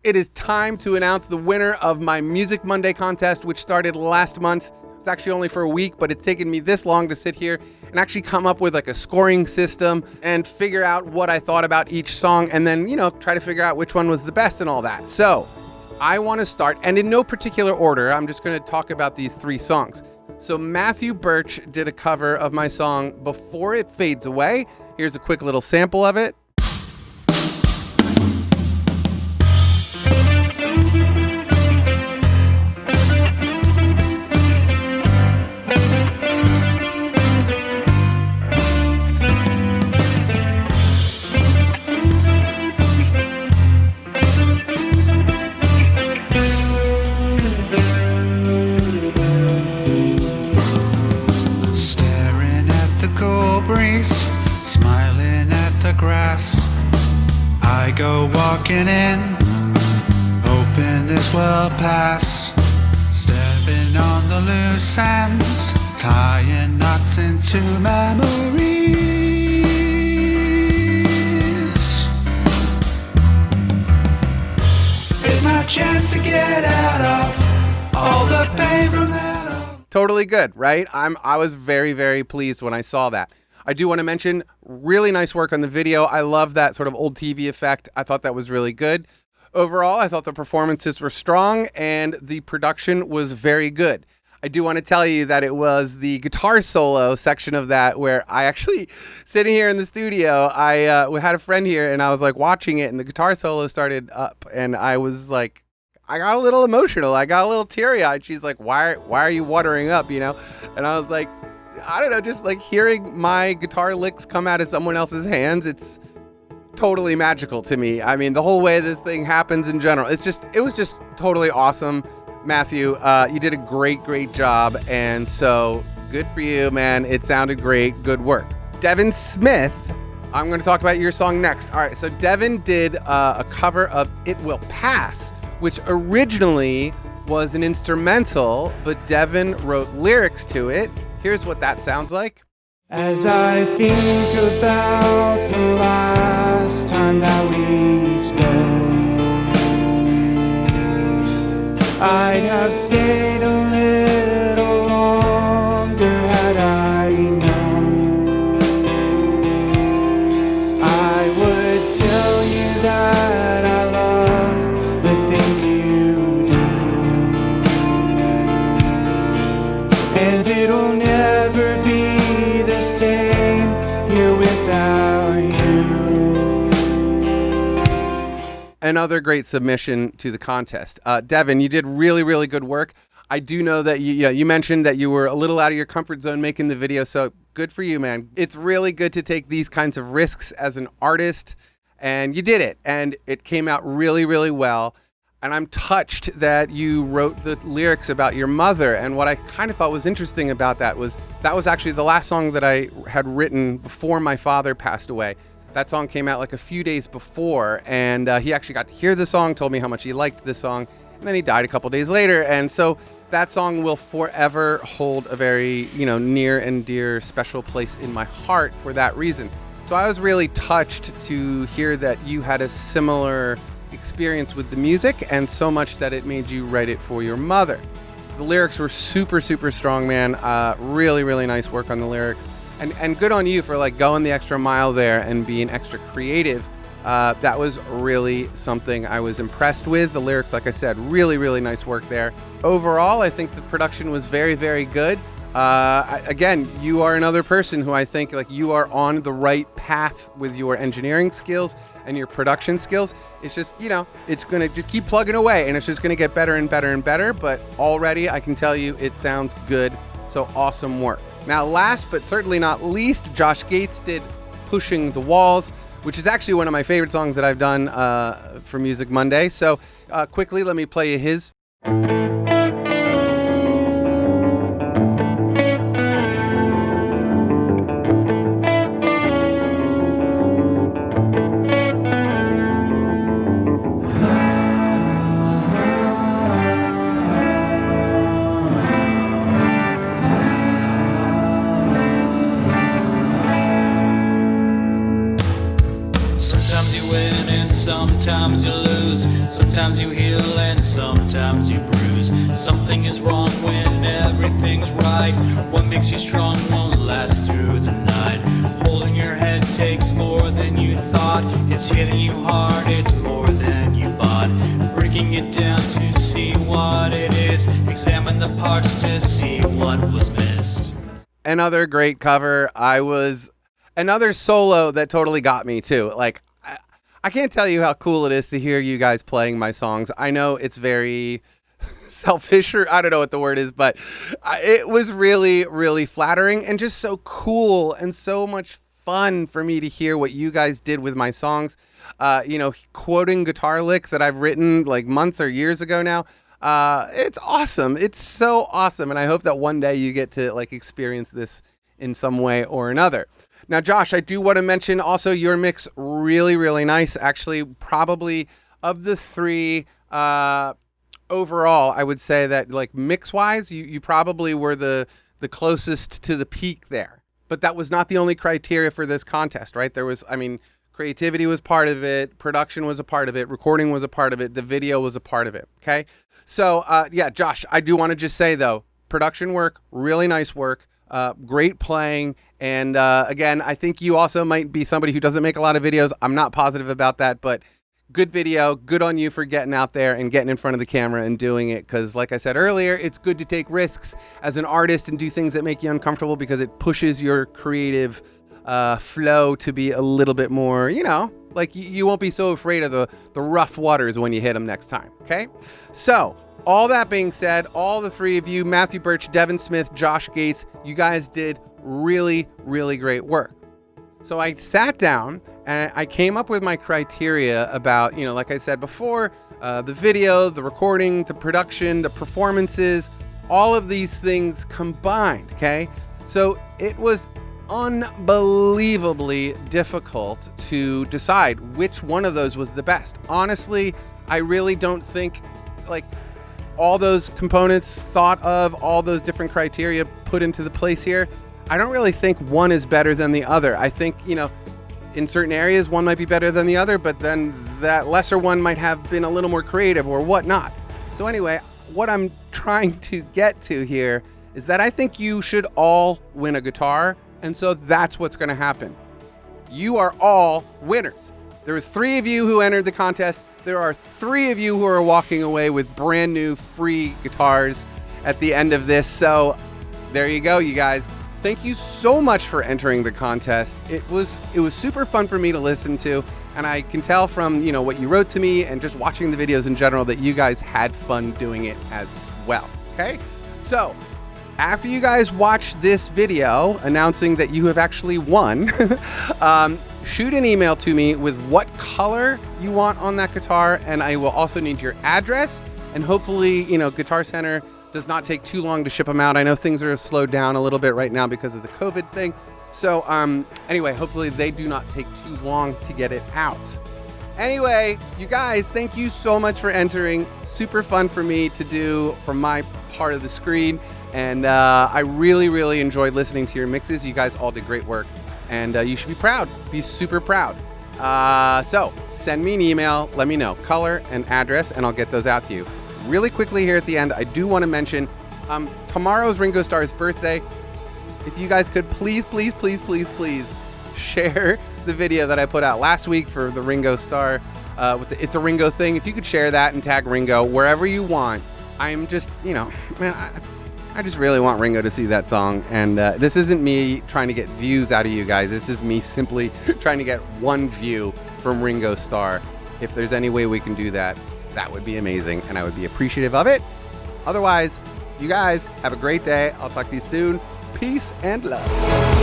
It is time to announce the winner of my Music Monday contest, which started last month. It's actually only for a week, but it's taken me this long to sit here and actually come up with like a scoring system and figure out what I thought about each song and then, try to figure out which one was the best and all that. So I want to start, and in no particular order, I'm just going to talk about these 3 songs. So Mathew Birch did a cover of my song Before It Fades Away. Here's a quick little sample of it. Smiling at the grass, I go walking in, hoping this will pass. Stepping on the loose ends, tying knots into memories. It's my chance to get out of all the pain from that. Totally good, right? I was very, very pleased when I saw that. I do want to mention really nice work on the video. I love that sort of old TV effect. I thought that was really good. Overall, I thought the performances were strong and the production was very good. I do want to tell you that it was the guitar solo section of that where I actually, sitting here in the studio, I had a friend here and I was like watching it and the guitar solo started up and I was like, I got a little emotional. I got a little teary-eyed. She's like, why are you watering up, And I was like, I don't know, just like hearing my guitar licks come out of someone else's hands, it's totally magical to me. I mean, the whole way this thing happens in general, it was just totally awesome. Mathew, you did a great job, and so good for you, man. It sounded great. Good work. Devin Smith, I'm going to talk about your song next. All right, so Devin did a cover of It Will Pass, which originally was an instrumental, but Devin wrote lyrics to it. Here's what that sounds like. As I think about the last time that we spoke, I'd have stayed a little longer had I known. I would tell you that I love the things you do, and it'll never be the same here without you. Another great submission to the contest. Devin, you did really good work. I do know that you mentioned that you were a little out of your comfort zone making the video, so good for you, man. It's really good to take these kinds of risks as an artist, and you did it, and it came out really well. And I'm touched that you wrote the lyrics about your mother. And what I kind of thought was interesting about that was actually the last song that I had written before my father passed away. That song came out like a few days before, and he actually got to hear the song, told me how much he liked the song, and then he died a couple days later. And so that song will forever hold a very, near and dear special place in my heart for that reason. So I was really touched to hear that you had a similar experience with the music, and so much that it made you write it for your mother. The lyrics were super strong, man. Really nice work on the lyrics, and good on you for like going the extra mile there and being extra creative. That was really something I was impressed with. The lyrics, like I said, really nice work there. Overall, I think the production was very good. Again, you are another person who I think like you are on the right path with your engineering skills and your production skills. It's just, it's going to just keep plugging away and it's just going to get better and better. But already I can tell you it sounds good. So awesome work. Now, last but certainly not least, Josh Gates did Pushing the Walls, which is actually one of my favorite songs that I've done for Music Monday. So quickly, let me play you his. Sometimes you win and sometimes you lose. lose. Sometimes you heal and sometimes you bruise. Something is wrong when everything's right. What makes you strong won't last through the night. Holding your head takes more than you thought. It's hitting you hard, it's more than you bought. Breaking it down to see what it is. Examine the parts to see what was missed. Another great cover. Another solo that totally got me too. Like, I can't tell you how cool it is to hear you guys playing my songs. I know it's very selfish, or I don't know what the word is, but it was really, really flattering and just so cool and so much fun for me to hear what you guys did with my songs. Quoting guitar licks that I've written like months or years ago now. It's awesome. It's so awesome. And I hope that one day you get to like experience this in some way or another. Now, Josh, I do want to mention also your mix, really, really nice. Actually, probably of the three, overall, I would say that like mix-wise, you probably were the closest to the peak there. But that was not the only criteria for this contest, right? Creativity was part of it, production was a part of it, recording was a part of it, the video was a part of it, okay? So, Josh, I do want to just say, though, production work, really nice work, great playing, and again, I think you also might be somebody who doesn't make a lot of videos. I'm not positive about that, but good video, good on you for getting out there and getting in front of the camera and doing it, because like I said earlier, it's good to take risks as an artist and do things that make you uncomfortable because it pushes your creative flow to be a little bit more, like you won't be so afraid of the rough waters when you hit them next time, okay? So, all that being said, all the three of you, Mathew, Birch, Devin Smith, Josh Gates, you guys did really, really great work. So I sat down and I came up with my criteria about, like I said before, the video, the recording, the production, the performances, all of these things combined, okay? So it was unbelievably difficult to decide which one of those was the best. Honestly, I really don't think like all those components thought of, all those different criteria put into the place here, I don't really think one is better than the other. I think, in certain areas one might be better than the other, but then that lesser one might have been a little more creative or whatnot. So anyway, what I'm trying to get to here is that I think you should all win a guitar. And so that's what's going to happen. You are all winners. There was 3 of you who entered the contest. There are 3 of you who are walking away with brand new free guitars at the end of this. So there you go, you guys. Thank you so much for entering the contest. It was super fun for me to listen to. And I can tell from, what you wrote to me and just watching the videos in general that you guys had fun doing it as well. Okay? So, after you guys watch this video announcing that you have actually won, shoot an email to me with what color you want on that guitar, and I will also need your address, and hopefully, Guitar Center does not take too long to ship them out. I know things are slowed down a little bit right now because of the COVID thing. So anyway, hopefully they do not take too long to get it out. Anyway, you guys, thank you so much for entering. Super fun for me to do from my part of the screen. And I really, really enjoyed listening to your mixes. You guys all did great work. And you should be proud. Be super proud. So send me an email. Let me know color and address, and I'll get those out to you. Really quickly here at the end, I do want to mention tomorrow's Ringo Starr's birthday. If you guys could please share the video that I put out last week for the Ringo Starr with the It's a Ringo thing. If you could share that and tag Ringo wherever you want. I'm just, I just really want Ringo to see that song. And this isn't me trying to get views out of you guys. This is me simply trying to get one view from Ringo Starr. If there's any way we can do that, that would be amazing. And I would be appreciative of it. Otherwise, you guys have a great day. I'll talk to you soon. Peace and love.